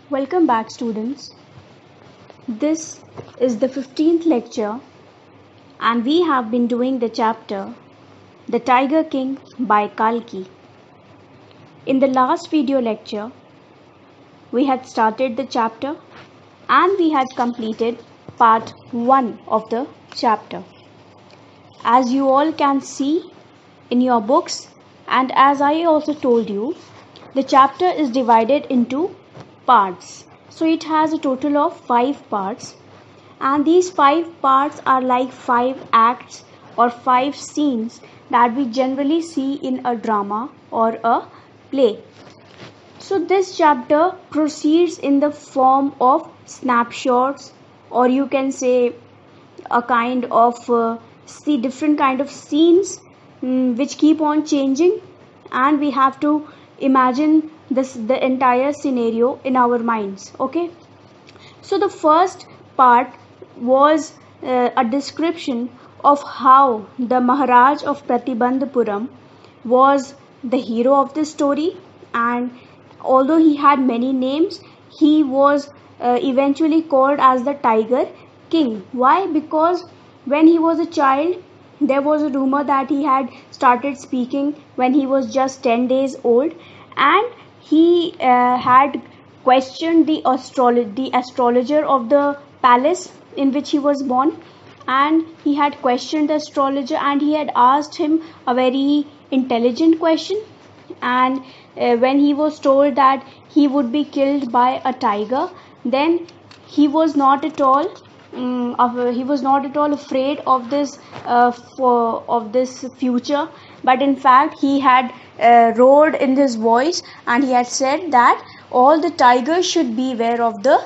Welcome back, students. This is the 15th lecture, and we have been doing the chapter The Tiger King by Kalki. In the last video lecture, we had started the chapter and we had completed part 1 of the chapter. As you all can see in your books, and as I also told you, the chapter is divided into parts. So it has a total of 5 parts, and these 5 parts are like 5 acts or 5 scenes that we generally see in a drama or a play. So this chapter proceeds in the form of snapshots, or you can say a kind of different kind of scenes which keep on changing, and we have to imagine the entire scenario in our minds. Okay, so the first part was a description of how the Maharaj of Pratibandhapuram was the hero of this story, and although he had many names, he was eventually called as the Tiger King. Why? Because when he was a child, there was a rumor that he had started speaking when he was just 10 days old, and he had questioned the astrologer of the palace in which he was born, and he had questioned the astrologer and he had asked him a very intelligent question, and when he was told that he would be killed by a tiger, then he was not at all afraid of this future, but in fact he had roared in his voice and he had said that all the tigers should beware of the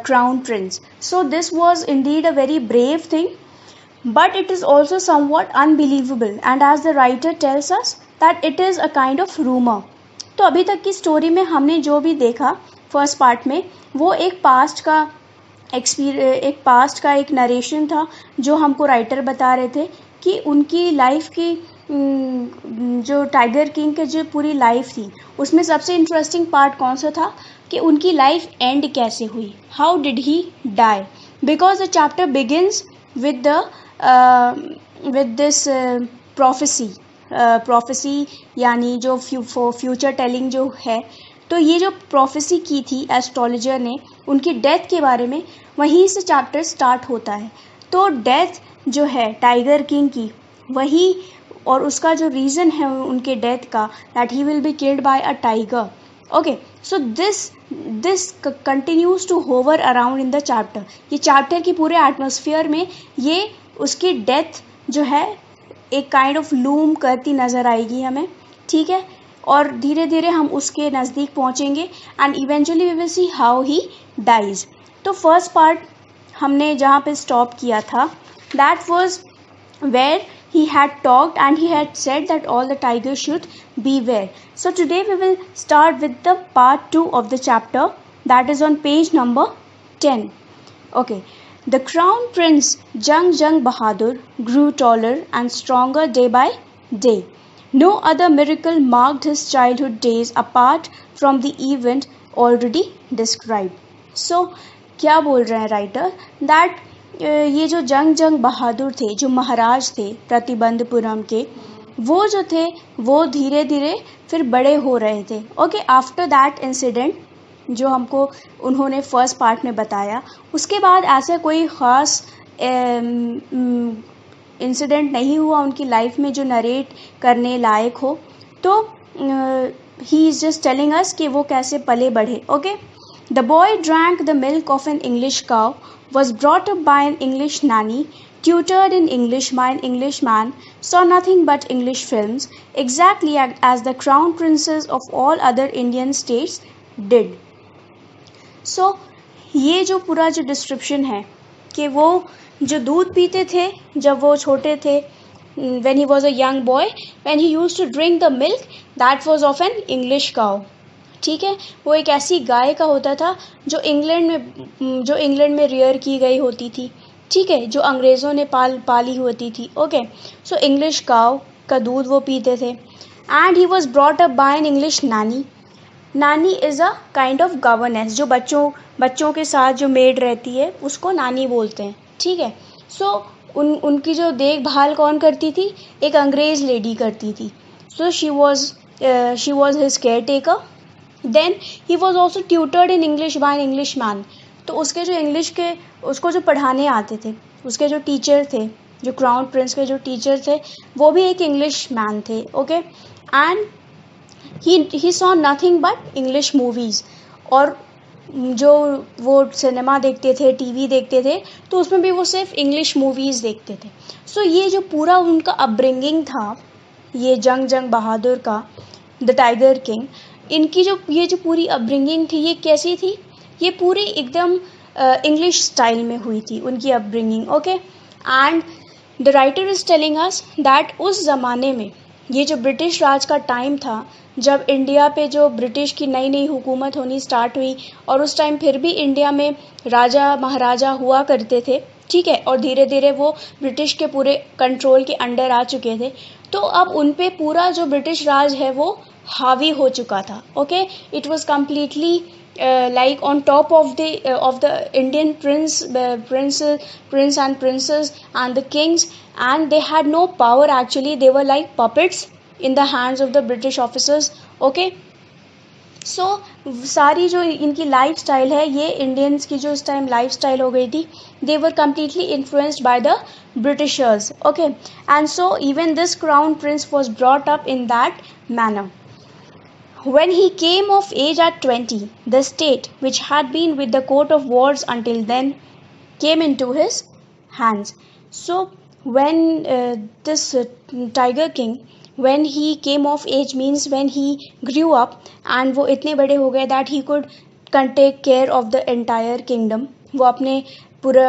crown prince. So this was indeed a very brave thing, but it is also somewhat unbelievable, and as the writer tells us that it is a kind of rumor. तो अभी तक की story में हमने जो भी देखा first part में, वो एक पास्ट का एक नरेशन था जो हमको राइटर बता रहे थे कि उनकी लाइफ की जो टाइगर किंग के जो पूरी लाइफ थी उसमें सबसे इंटरेस्टिंग पार्ट कौन सा था कि उनकी लाइफ एंड कैसे हुई, how did he die, because the chapter begins with this prophecy यानी जो फ्यूचर टेलिंग जो है, तो ये जो प्रोफेसी की थी एस्ट्रोलॉजर ने उनकी डेथ के बारे में, वहीं से चैप्टर स्टार्ट होता है. तो डेथ जो है टाइगर किंग की, वही और उसका जो रीज़न है उनके डेथ का, that he will be killed by a tiger. Okay, so this continues to hover around in the chapter. ये चैप्टर की पूरे एटमॉस्फेयर में ये उसकी डेथ जो है एक काइंड ऑफ लूम करती नज़र आएगी हमें, ठीक है, और धीरे धीरे हम उसके नज़दीक पहुंचेंगे and eventually we will see how he dies. तो फर्स्ट पार्ट हमने जहाँ पे स्टॉप किया था, that was where he had talked and he had said that all the tigers should beware. So today we will start with the part 2 of the chapter, that is on page number 10. Okay. The crown prince Jung Bahadur grew taller and stronger day by day. No other miracle marked his childhood days apart from the event already described. So क्या बोल रहे हैं writer, that ये जो जंग बहादुर थे, जो महाराज थे प्रतिबंधपुरम के, वो जो थे वो धीरे धीरे फिर बड़े हो रहे थे. ओके, आफ्टर दैट इंसिडेंट जो हमको उन्होंने फर्स्ट पार्ट में बताया, उसके बाद ऐसा कोई ख़ास इंसिडेंट नहीं हुआ उनकी लाइफ में जो नरेट करने लायक हो. तो he is just telling us कि वो कैसे पले बढ़े. Okay, the boy drank the milk of an English cow, was brought up by an English nanny, tutored in English by an Englishman, saw nothing but English films, exactly as the crown princes of all other Indian states did. So, ये जो पूरा जो description है कि वो जो दूध पीते थे जब वो छोटे थे, when he was a young boy, when he used to drink the milk, that was of an English cow. ठीक है, वो एक ऐसी गाय का होता था जो इंग्लैंड में रियर की गई होती थी, ठीक है, जो अंग्रेज़ों ने पाली होती थी. ओके, सो इंग्लिश काव का दूध वो पीते थे. And he was brought up by an English नानी. नानी is a kind of governance, जो बच्चों के साथ जो मेड रहती है उसको नानी बोलते हैं, ठीक है। सो उनकी जो देखभाल कौन करती थी, एक अंग्रेज लेडी करती थी। So she was his caretaker. Then he was also tutored in English by an Englishman. तो उसके जो इंग्लिश के उसको जो पढ़ाने आते थे, उसके जो टीचर थे, जो क्राउन प्रिंस के जो टीचर थे, वो भी एक इंग्लिश मैन थे, okay. And he saw nothing but English movies. और जो वो सिनेमा देखते थे, टीवी देखते थे, तो उसमें भी वो सिर्फ इंग्लिश मूवीज़ देखते थे। सो ये जो पूरा उनका अपब्रिंगिंग था, ये जंग बहादुर का, द टाइगर किंग, इनकी ये जो पूरी अपब्रिंगिंग थी, ये कैसी थी, ये पूरी एकदम इंग्लिश स्टाइल में हुई थी उनकी upbringing, okay. And the writer is telling us that उस ज़माने में, ये जो ब्रिटिश राज का टाइम था, जब इंडिया पे जो ब्रिटिश की नई नई हुकूमत होनी स्टार्ट हुई, और उस टाइम फिर भी इंडिया में राजा महाराजा हुआ करते थे, ठीक है, और धीरे धीरे वो ब्रिटिश के पूरे कंट्रोल के अंडर आ चुके थे। तो अब उन पे पूरा जो ब्रिटिश राज है वो हावी हो चुका था, okay. It was completely like on top of the Indian prince and princess and the kings, and they had no power actually. They were like puppets in the hands of the British officers, okay. सो सारी जो इनकी life style है, ये Indians की जो इस time life style हो गई थी, they were completely influenced by the Britishers, okay. And so even this crown prince was brought up in that manner. When he came of age at 20, the state, which had been with the coat of wars until then, came into his hands. So when this Tiger King, when he came of age means when he grew up and वो इतने बड़े हो गए that he could take care of the entire kingdom, वो अपने पूरा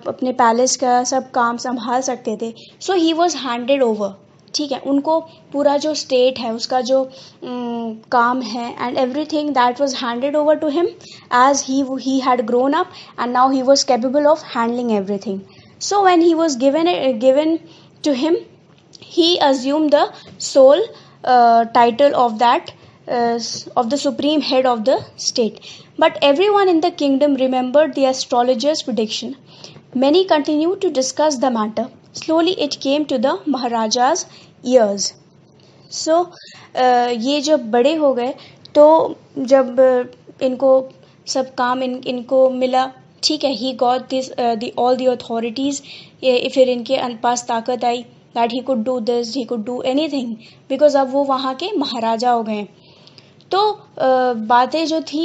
अपने palace का सब काम संभाल सकते थे. So he was handed over, ठीक है. उनको पूरा जो स्टेट है उसका जो काम है and everything that was handed over to him as he had grown up and now he was capable of handling everything. So when he was given to him, he assumed the sole title of the supreme head of the state. But everyone in the kingdom remembered the astrologer's prediction. Many continued to discuss the matter. Slowly it came to the Maharaja's ears. So ये जब बड़े हो गए तो जब इनको सब काम इनको मिला, ठीक है, he got this all the authorities. फिर इनके पास ताकत आई that he could do this, he could do anything, because अब वो वहाँ के महाराजा हो गए. तो बातें जो थी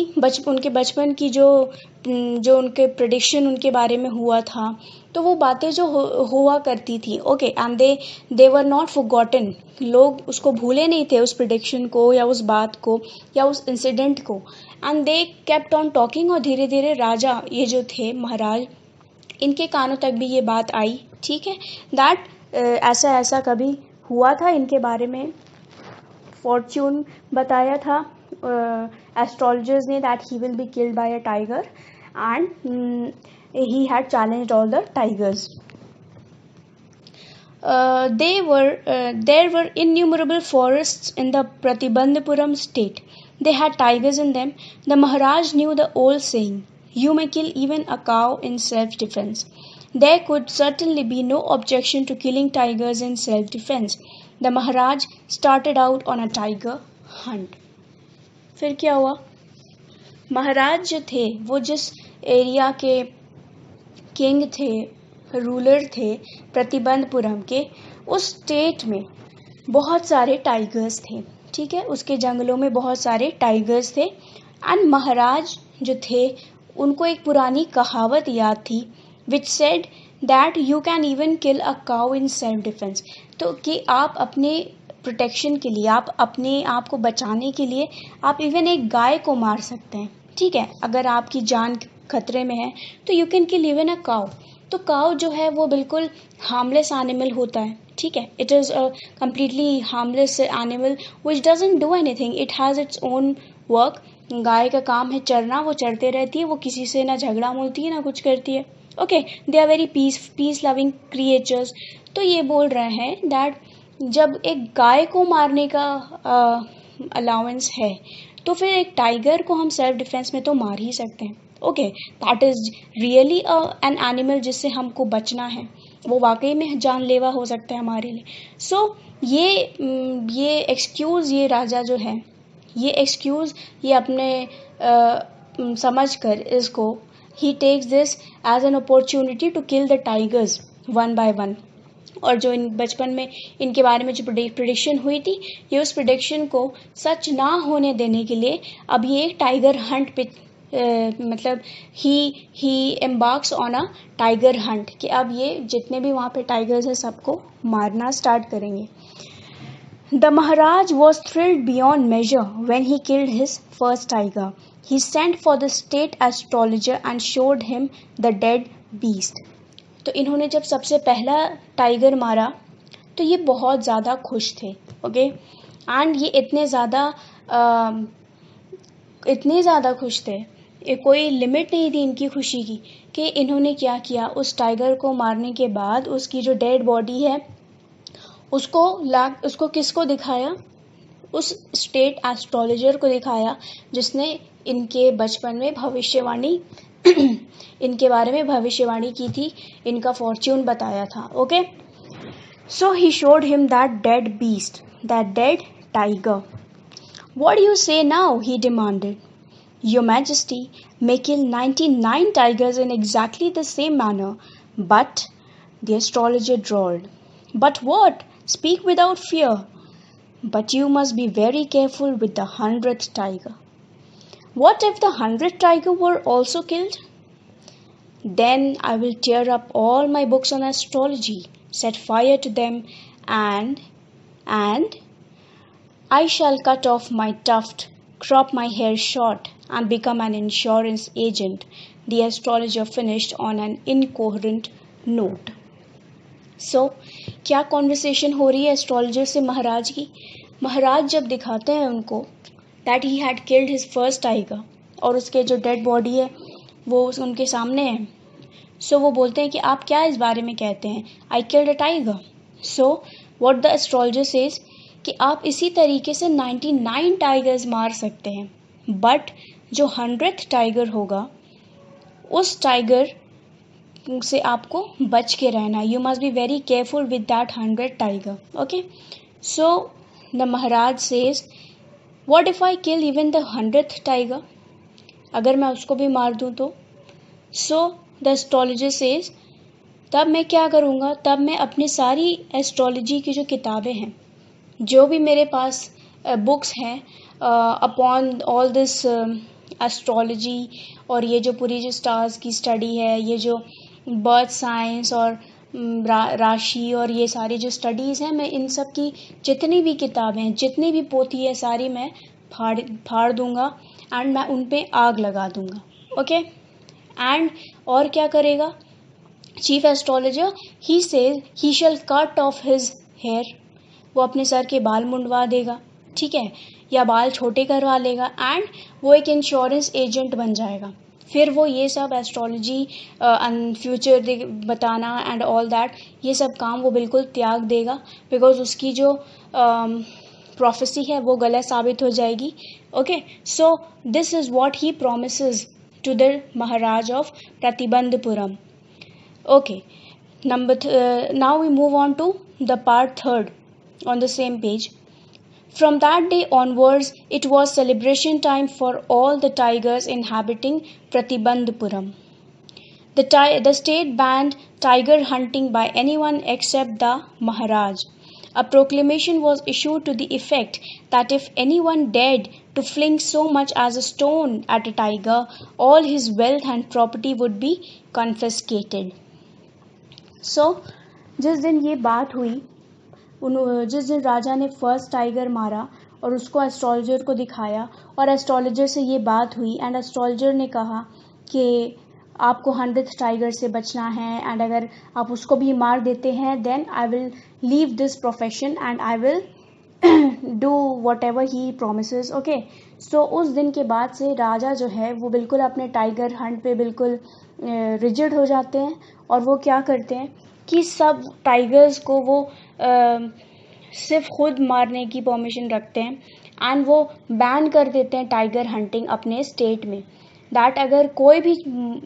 उनके बचपन की जो उनके प्रेडिक्शन उनके बारे में हुआ था, तो वो बातें जो हुआ करती थी, okay, and they were not forgotten. लोग उसको भूले नहीं थे, उस प्रेडिक्शन को या उस बात को या उस इंसिडेंट को, and they kept on talking. और धीरे धीरे राजा, ये जो थे महाराज, इनके कानों तक भी ये बात आई, ठीक है, दैट ऐसा कभी हुआ था. इनके बारे में फॉर्च्यून बताया था एस्ट्रोलॉजर्स ने that he will be killed by a tiger and he had challenged all the tigers. There were innumerable forests in the Pratibandhapuram state. They had tigers in them. The Maharaj knew the old saying, "You may kill even a cow in self-defense." There could certainly be no objection to killing tigers in self-defense. The Maharaj started out on a tiger hunt. फिर क्या हुआ? महाराज जो थे, वो जिस area के king थे, ruler थे, प्रतिबंधपुरम के, उस स्टेट में बहुत सारे टाइगर्स थे, ठीक है, उसके जंगलों में बहुत सारे टाइगर्स थे. एंड महाराज जो थे, उनको एक पुरानी कहावत याद थी, which said that you can even kill a cow in self defense. तो कि आप अपने प्रोटेक्शन के लिए, आप अपने आप को बचाने के लिए आप इवन एक गाय को मार सकते हैं, ठीक है, अगर आपकी जान खतरे में है तो you can kill even a cow. तो काउ जो है वो बिल्कुल हार्मलेस एनिमल होता है, ठीक है, it is a completely harmless animal which doesn't do anything, it has its own work. गाय का काम है चरना, वो चरते रहती है, वो किसी से ना झगड़ा मोलती है ना कुछ करती है, okay. They are very peace loving creatures. तो ये बोल रहे हैं दैट जब एक गाय को मारने का अलाउंस है, तो फिर एक टाइगर को हम सेल्फ डिफेंस में तो मार ही सकते हैं. Okay, that is really an animal जिससे हमको बचना है. वो वाकई में जानलेवा हो सकता है हमारे लिए. सो ये एक्सक्यूज़ ये राजा जो है, ये एक्सक्यूज़ ये अपने समझ कर इसको ही takes this as an opportunity to kill the tigers one by one. और जो इन बचपन में इनके बारे में जो प्रिडिक्शन हुई थी, ये उस प्रिडिक्शन को सच ना होने देने के लिए अब ये एक टाइगर हंट पे मतलब he embarks on a tiger hunt कि अब ये जितने भी वहाँ पे टाइगर्स हैं सबको मारना स्टार्ट करेंगे. The Maharaj was thrilled beyond measure when he killed his first tiger. He sent for the state astrologer and showed him the dead beast. तो इन्होंने जब सबसे पहला टाइगर मारा तो ये बहुत ज़्यादा खुश थे. ओके, एंड ये इतने ज़्यादा खुश थे, कोई लिमिट नहीं थी इनकी खुशी की, कि इन्होंने क्या किया, उस टाइगर को मारने के बाद उसकी जो डेड बॉडी है उसको किसको दिखाया, उस स्टेट एस्ट्रोलॉजर को दिखाया जिसने इनके बचपन में भविष्यवाणी इनके बारे में भविष्यवाणी की थी, इनका फॉर्च्यून बताया था. Okay, so he showed him that dead beast, that dead tiger. What do you say now? He demanded. Your Majesty may kill 99 tigers in exactly the same manner, but the astrologer drawled. But what? Speak without fear. But you must be very careful with the 100th tiger. What if the 100th tiger were also killed? Then I will tear up all my books on astrology, set fire to them, and I shall cut off my tuft, crop my hair short, and become an insurance agent, the astrologer finished on an incoherent note. So, क्या conversation हो रही है astrologer से महाराज की. महाराज जब दिखाते हैं उनको that he had killed his first tiger और उसके जो डेड बॉडी है वो उनके सामने है. सो वो बोलते हैं कि आप क्या इस बारे में कहते हैं, I killed a tiger. So what the astrologer says कि आप इसी तरीके से 99 टाइगर्स मार सकते हैं, बट जो 100th टाइगर होगा उस टाइगर से आपको बच के रहना. You must be very careful with that 100th tiger. Okay, so the Maharaj says what if I kill even the 100th tiger, अगर मैं उसको भी मार दूं तो. सो द एस्ट्रोलॉजर सेज तब मैं क्या करूँगा, तब मैं अपनी सारी एस्ट्रोलॉजी की जो किताबें हैं, जो भी मेरे पास बुक्स हैं अपॉन ऑल दिस एस्ट्रोलॉजी, और ये जो पूरी जो स्टार्स की स्टडी है, ये जो बर्थ साइंस और राशि और ये सारी जो स्टडीज़ हैं, मैं इन सब की जितनी भी किताबें हैं, जितनी भी पोथी है, सारी मैं फाड़ दूंगा एंड मैं उन पे आग लगा दूंगा. ओके, एंड और क्या करेगा chief astrologer, he says he shall cut off his hair, वो अपने सर के बाल मुंडवा देगा, ठीक है, या बाल छोटे करवा लेगा, एंड वो एक इंश्योरेंस एजेंट बन जाएगा. फिर वो ये सब एस्ट्रोलॉजी फ्यूचर बताना एंड ऑल दैट, ये सब काम वो बिल्कुल त्याग देगा, बिकॉज उसकी जो प्रोफेसी है वो गलत साबित हो जाएगी. Okay, so this is what he promises to the Maharaj of Pratibandhapuram. Okay, now we move on to the part 3rd on the same page. From that day onwards, it was celebration time for all the tigers inhabiting Pratibandhapuram. The state banned tiger hunting by anyone except the Maharaj. A proclamation was issued to the effect that if anyone dared to fling so much as a stone at a tiger, all his wealth and property would be confiscated. So, जिस दिन ये बात हुई, जिस दिन राजा ने first tiger मारा और उसको एस्ट्रोलॉजर को दिखाया और एस्ट्रोलॉजर से ये बात हुई एंड एस्ट्रोलॉजर ने कहा कि आपको 100th टाइगर से बचना है एंड अगर आप उसको भी मार देते हैं then I will leave this profession and I will do whatever he promises. Okay, so उस दिन के बाद से राजा जो है वो बिल्कुल अपने टाइगर हंट पे बिल्कुल रिजिड हो जाते हैं और वो क्या करते हैं कि सब टाइगर्स को वो सिर्फ खुद मारने की परमिशन रखते हैं एंड वो बैन कर देते हैं टाइगर हंटिंग अपने स्टेट में, दैट अगर कोई भी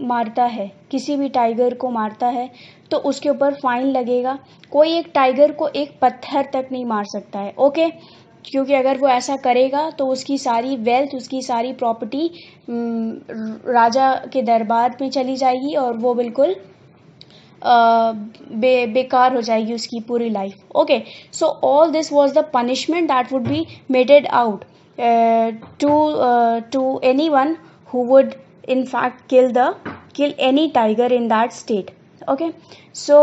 मारता है, किसी भी टाइगर को मारता है तो उसके ऊपर फाइन लगेगा। कोई एक टाइगर को एक पत्थर तक नहीं मार सकता है, ओके, क्योंकि अगर वो ऐसा करेगा तो उसकी सारी वेल्थ, उसकी सारी प्रॉपर्टी राजा के दरबार में चली जाएगी और वो बिल्कुल बेकार हो जाएगी उसकी पूरी life. Okay, so all this was the punishment that would be meted out to anyone who would in fact kill any tiger in that state. Okay, so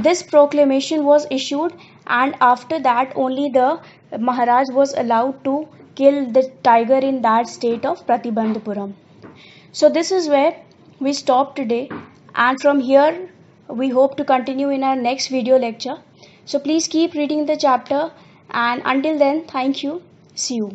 this proclamation was issued, and after that only the Maharaj was allowed to kill the tiger in that state of Pratibandhapuram. So this is where we stop today, and from here we hope to continue in our next video lecture. So please keep reading the chapter, and until then, thank you. See you.